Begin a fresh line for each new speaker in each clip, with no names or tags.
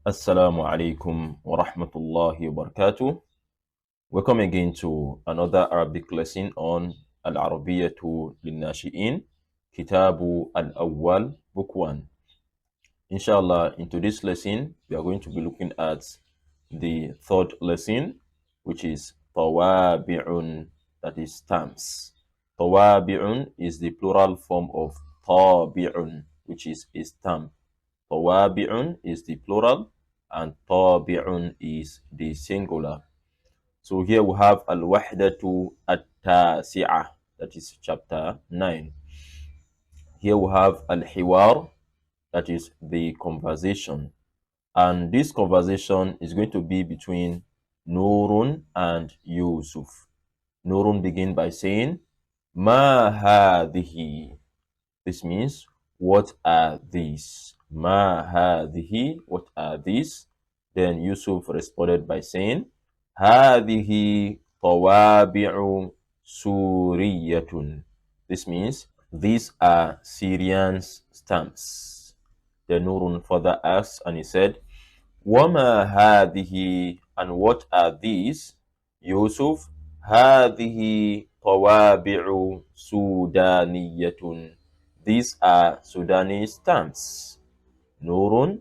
Assalamu alaikum wa rahmatullahi wa barakatuh. Welcome again to another Arabic lesson on العربية للناشئين كتاب الأول book 1. Inshallah, into this lesson we are going to be looking at the third lesson, which is tawabi'un, that is stamps. Tawabi'un is the plural form of tabi'un, which is a stamp. Tawabi'un is the plural and tabi'un is the singular. So here we have al-wahdatu at-tasi'ah, that is chapter 9. Here we have al-hiwar, that is the conversation. And this conversation is going to be between Nurun and Yusuf. Nurun begin by saying, Ma hadhihi. This means, what are these? Ma hadhihi, what are these? Then Yusuf responded by saying, Hadhihi tawabi'u suriyatun. This means, these are Syrian stamps. Then Nurun further asked and he said, Wama hadhihi, and what are these? Yusuf, Hadhihi tawabi'u sudaniyatun. These are Sudanese stamps. Nurun,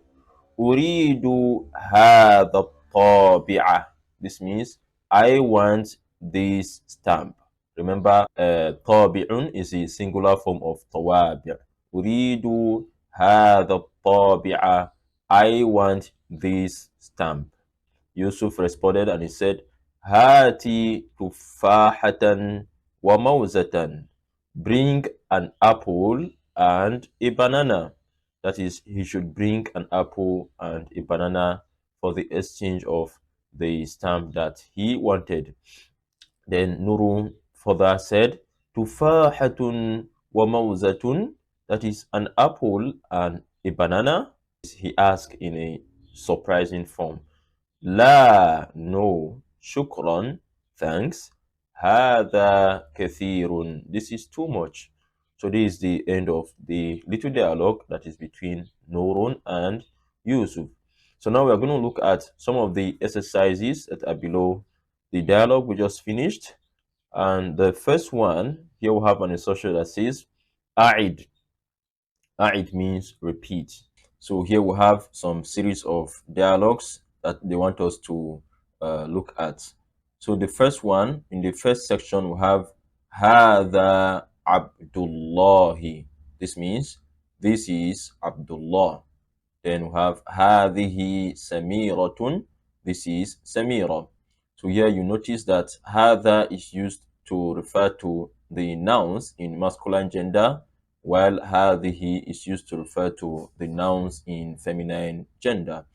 Uridu hadha tabi'ah. This means, I want this stamp. Remember, tabi'un is a singular form of tawabi'. Uridu hadha tabi'ah. I want this stamp. Yusuf responded and he said, Hati tufahatan wa mawzatan. Bring an apple and a banana. That is, he should bring an apple and a banana for the exchange of the stamp that he wanted. Then Nuru further said, Tufahatun wa mawzatun. That is, an apple and a banana. He asked in a surprising form. La, no. Shukran, thanks. Hada kathirun. This is too much. So this is the end of the little dialogue that is between Nurun and Yusuf. So now we are going to look at some of the exercises that are below the dialogue we just finished. And the first one, here we have an instruction that says, A'id. A'id means repeat. So here we have some series of dialogues that they want us to look at. So the first one, in the first section, we have Hada Abdullahi. This means, this is Abdullah. Then we have Hadihi Samiratun. This is Samira. So here you notice that Hada is used to refer to the nouns in masculine gender, while Hadihi is used to refer to the nouns in feminine gender.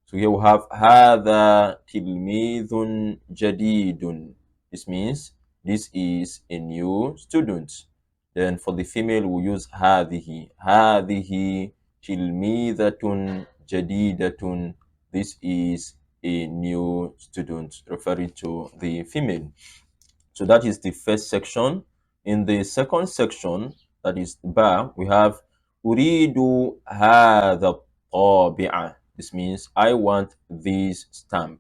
So here we have Hada Tilmidun Jadidun. This means, this is a new student. Then for the female, we use Hadihi. Hadihi Tilmidatun Jadidatun. This is a new student, referring to the female. So that is the first section. In the second section, that is Ba, we have Uridu hadha tabi'ah. This means, I want this stamp.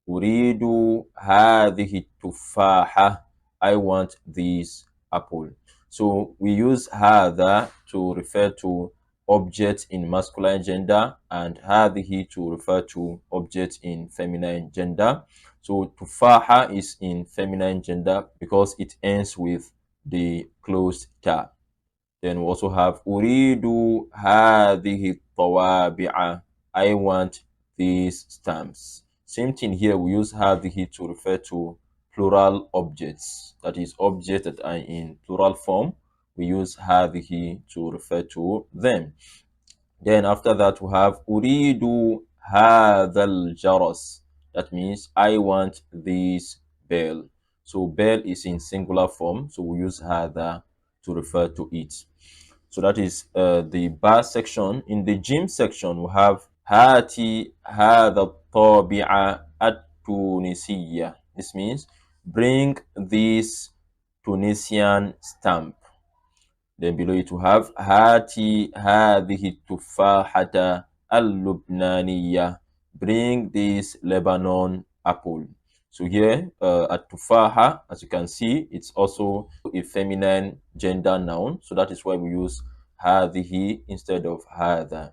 Uridu hadhihi tufaha. I want this apple. So we use hadha to refer to objects in masculine gender and hadhihi to refer to objects in feminine gender. So tufaha is in feminine gender because it ends with the closed ta. Then we also have Uridu hadhihi tawabi'a. I want these stamps. Same thing here, we use hadhihi to refer to plural objects. That is, objects that are in plural form. We use hadhihi to refer to them. Then after that, we have Uridu hadhal jaras. That means, I want this bell. So bell is in singular form, so we use hadha to refer to it. So that is the bar section. In the gym section, we have Hati hadha tabi'a at-Tunisiyya. This means, bring this Tunisian stamp. Then below it we have Hati hadhihi tufahata اللبنانية. Bring this Lebanon apple. So here, at-tufaha, as you can see, it's also a feminine gender noun. So that is why we use هذه instead of هذا.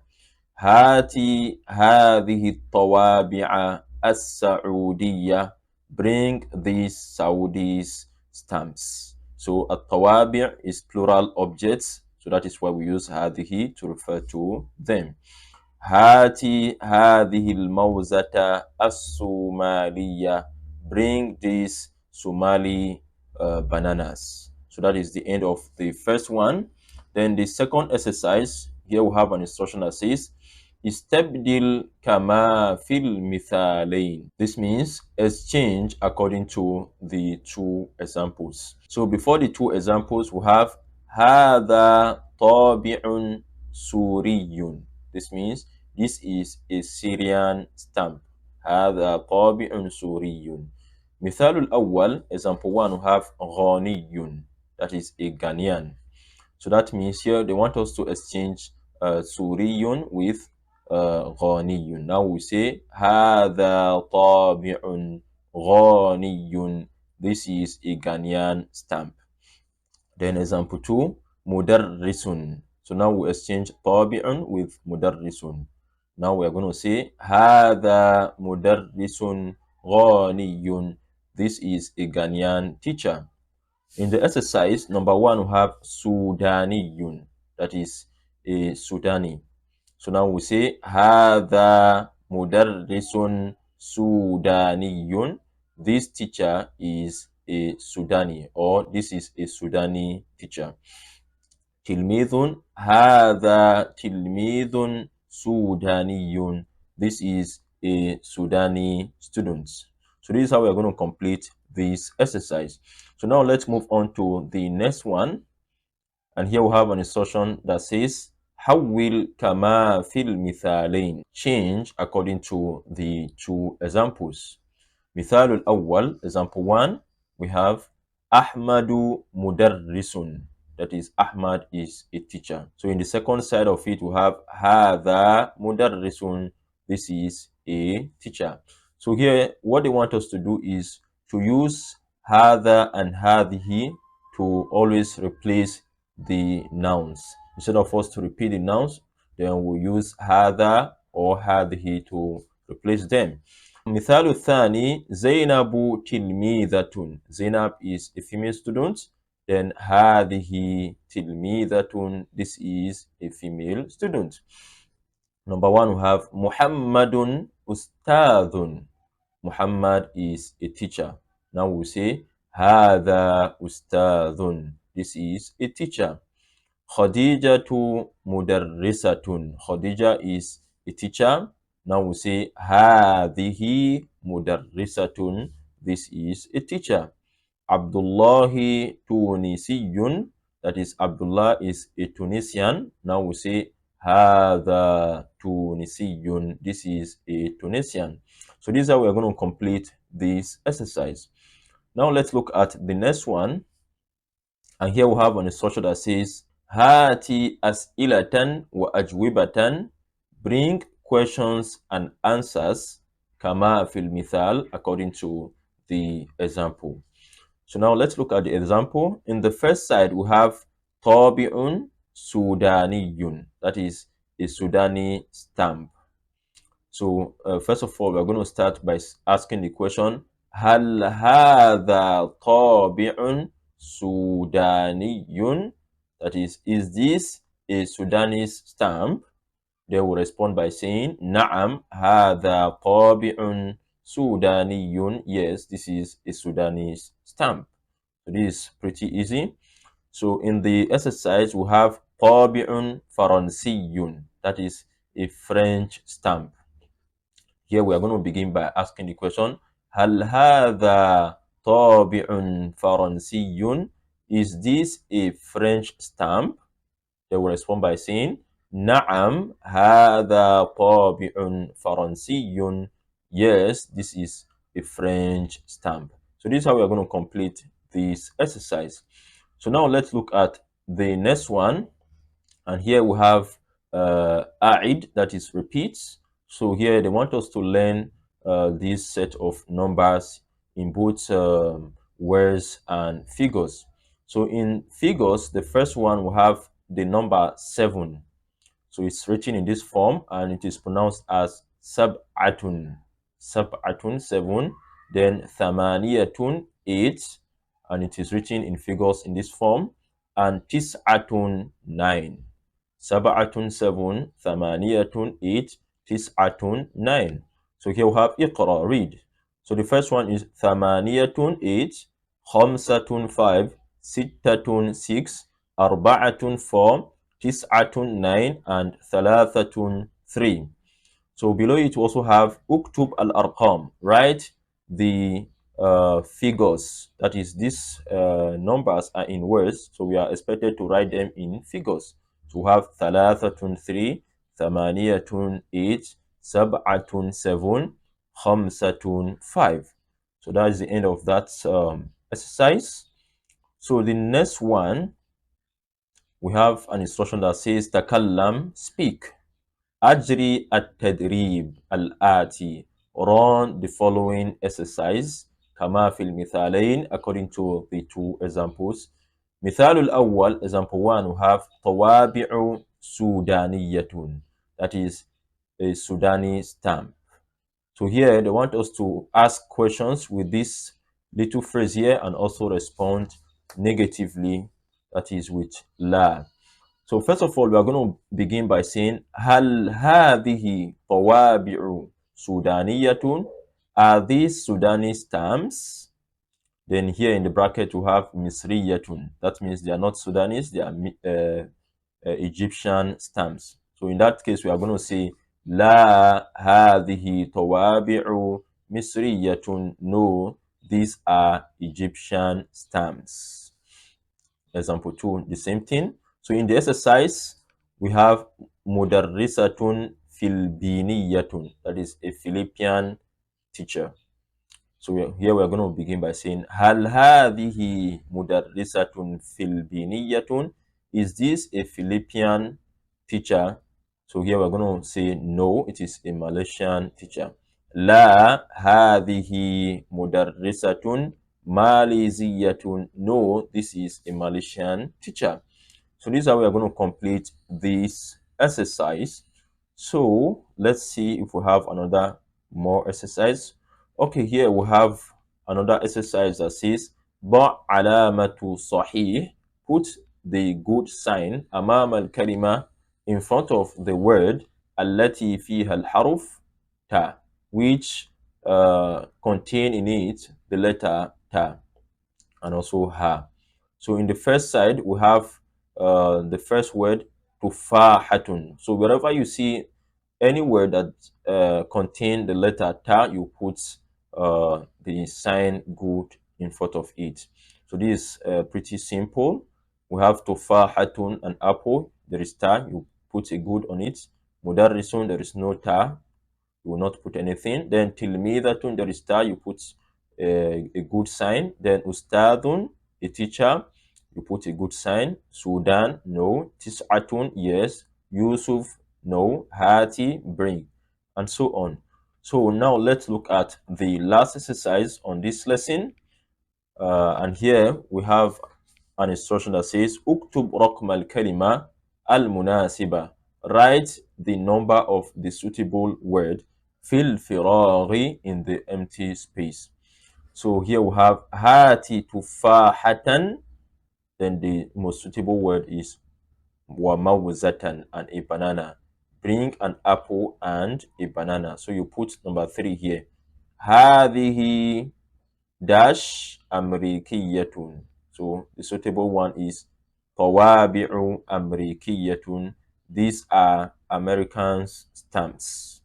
هاتي هذه الطوابع السعودية. Bring these Saudis stamps. So الطوابع is plural objects. So that is why we use هذه to refer to them. هاتي هذه الموزة الصومالية. Bring these Somali bananas. So that is the end of the first one. Then the second exercise, here we have an instruction that says استبدل كما في المثالين. This means exchange according to the two examples. So before the two examples, we have هذا طابع سوري. This means this is a Syrian stamp. هذا طابع سوري. مثال الأول, example 1, we have غاني. That is a Ghanaian. So that means here they want us to exchange Suriyun with Ghaniyun. Now we say هذا طابع غاني. This is a Ghanaian stamp. Then example 2, mudarrisun. So now we exchange طابع with mudarrisun. Now we are going to say هذا مدرس غاني. This is a Ghanaian teacher. In the exercise, number 1, we have Sudaniyun. That is a Sudani. So now we say هذا مدرس سوداني. This teacher is a Sudani, or this is a Sudani teacher. تلميذ. هذا تلميذ سوداني. This is a Sudani student. So this is how we are going to complete this exercise. So now let's move on to the next one. And here we have an instruction that says حول كما في المثالين. Change according to the two examples. مثال الأول, example 1, we have أحمد مدرس. That is, Ahmad is a teacher. So in the second side of it, we have هذا مدرس. This is a teacher. So here, what they want us to do is to use هذا and هذه to always replace the nouns. Instead of us to repeat the nouns, then we use هذا or هذه to replace them. مثال الثاني, زينب تلميذة. Zainab is a female student. Then هذه تلميذة. This is a female student. Number 1, we have محمد أستاذ. Muhammad is a teacher. Now we say هذا أستاذ. This is a teacher. خديجة مدرسة. Khadija is a teacher. Now we say هذه مدرسة. This is a teacher. Abdullah Tunisiyun. That is, Abdullah is a Tunisian. Now we say هذا Tunisiyun. This is a Tunisian. So this is how we are going to complete this exercise. Now let's look at the next one. And here we have an instruction that says هاتي أسئلة وأجوبة. Bring questions and answers كما في المثال, according to the example. So now let's look at the example. In the first side, we have طابع سوداني. That is a Sudani stamp. So first of all, we're going to start by asking the question, هل هذا طابع سوداني? That is this a Sudanese stamp? They will respond by saying, نعم هذا طابع سوداني. Yes, this is a Sudanese stamp. So this is pretty easy. So in the exercise, we have طابع فرنسي. That is a French stamp. Here we are going to begin by asking the question, هل هذا طابع فرنسي? Is this a French stamp? They will respond by saying, نعم هذا طابع فرنسي. Yes, this is a French stamp. So this is how we are going to complete this exercise. So now let's look at the next one. And here we have A'id, that is repeats. So here they want us to learn this set of numbers in both words and figures. So in figures, the first one will have the number 7. So it's written in this form and it is pronounced as sab'atun. Sab'atun, 7. Then thamaniyatun, 8. And it is written in figures in this form. And tis'atun, 9. Sab'atun, 7. Thamaniyatun, 8. Tis'atun, 9. So here we have iqra, read. So the first one is thamaniyatun, 8. Khamsatun, 5. Sittatun, 6. Arba'atun, 4. Tis'atun, 9, and thalathatun, 3. So below it we also have uktub al-arqam, write the figures. That is, these numbers are in words, so we are expected to write them in figures. So we have thalathatun, 3, thamaniyatun, 8, sab'atun, 7, khamsatun, 5. So that is the end of that exercise. So the next one, we have an instruction that says takallam, speak. Ajri at-tadrib al-ati, run the following exercise. Kama fil mithalain, according to the two examples. Mithalul awwal, example 1, we have tawabi'u sudaniyatun, that is a Sudani stamp. So here they want us to ask questions with this little phrase here and also respond negatively, that is with la. So first of all, we are going to begin by saying هل هذه طوابع سودانية? Are these Sudanese stamps? Then here in the bracket we have Misriyatun. That means they are not Sudanese, they are Egyptian stamps. So in that case, we are going to say لا هذه طوابع مصرية. No, these are Egyptian stamps. Example 2, the same thing. So in the exercise, we have mudarrisatun filbiniyatun, that is a Philippine teacher. So here we are going to begin by saying hal hadhihi mudarrisatun filbiniyatun? Is this a Philippine teacher? So here we're going to say no, it is a Malaysian teacher. La hadhihi mudarrisatun maliziyatun. No, this is a Malaysian teacher. So this is how we are going to complete this exercise. So let's see if we have another more exercise. Okay, here we have another exercise that says ba alamatu sahih. Put the good sign amam al kalima, in front of the word allati fiha al haruf ta, which contain in it the letter ta and also ha. So in the first side we have the first word tufahatun. So wherever you see any word that contain the letter ta, you put the sign good in front of it. So this is pretty simple. We have tufahatun, an apple, there is ta, you put a good on it. Mudarrisun, there is no ta, you will not put anything. Then tilmidatun, there is ta, you put a good sign. Then ustadun, a teacher, you put a good sign. Sudan, no. Tis'atun, yes. Yusuf, no. Hati, bring, and so on. So now let's look at the last exercise on this lesson. And here we have an instruction that says uktub raqm al-kalima al-munasiba. Write the number of the suitable word fil firari, in the empty space. So here we have hati tufahatan, then the most suitable word is wamawzatan, and a banana. Bring an apple and a banana. So you put number 3 here. Hadihi dash amrikiyatun. So the suitable one is tawabi'u amrikiyatun. These are American stamps.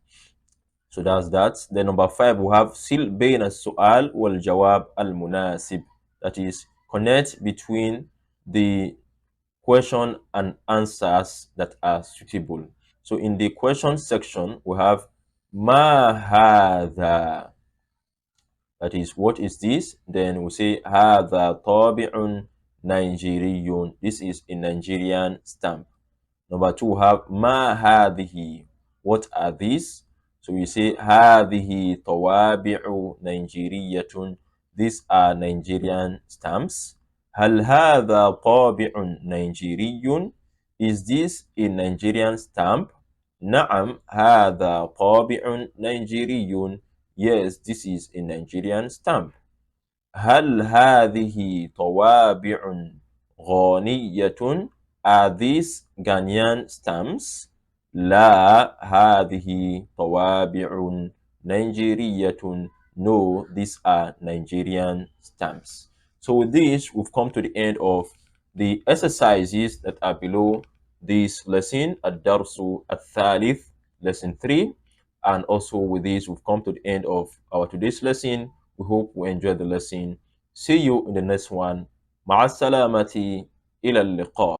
So that's that. Then number 5, we have sil bayna su'al wal jawab al munasib. That is, connect between the question and answers that are suitable. So in the question section, we have ma hadha. That is, what is this? Then we say hadha tabi'un Nigeriyun. This is a Nigerian stamp. Number two, we have ما هذه. What are these? So we say هذه طوابع نيجيرية. These are Nigerian stamps. هل هذا طابع نيجيري? Is this a Nigerian stamp? نعم هذا طابع نيجيري. Yes, this is a Nigerian stamp. هل هذه طوابع غانية? Are these Ghanaian stamps? لا هذه طوابع نيجيرية. No, these are Nigerian stamps. So with this, we've come to the end of the exercises that are below this lesson, Ad-Darsu Al-Thalith, lesson 3. And also with this, we've come to the end of our today's lesson. We hope you enjoyed the lesson. See you in the next one. مع السلامة. إلى اللقاء.